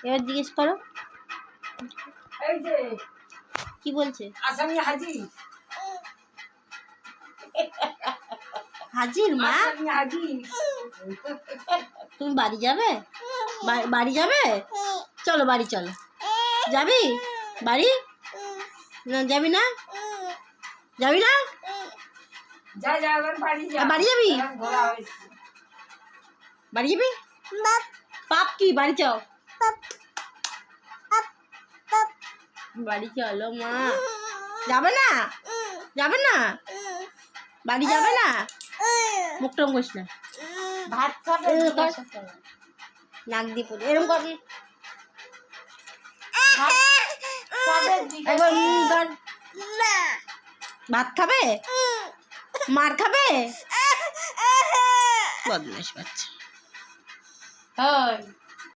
এবার জিজ্ঞেস করো এই যে কি বলছে। আসামি হাজির। হাজির মা, আসামি হাজির। তুমি বাড়ি যাবে? বাড়ি যাবে? চলো বাড়ি চলো। যাবি বাড়ি? না যাবি না? যাবি না? যা যা এবার বাড়ি যা। বাড়ি যাবি? ঘোরা হয়েছে। বাড়ি যাবি? পাপ কি? বাড়ি যাও। বাড়ি চলো মা। যাবে না? যাবে না? বাড়ি যাবে না? মুখ টম করিস না। ভাত খাবে? নাক দিয়ে পড়ে এরকম করবি। একবার ভাত খাবে? মার খাবে? বদমাশ বাচ্চা।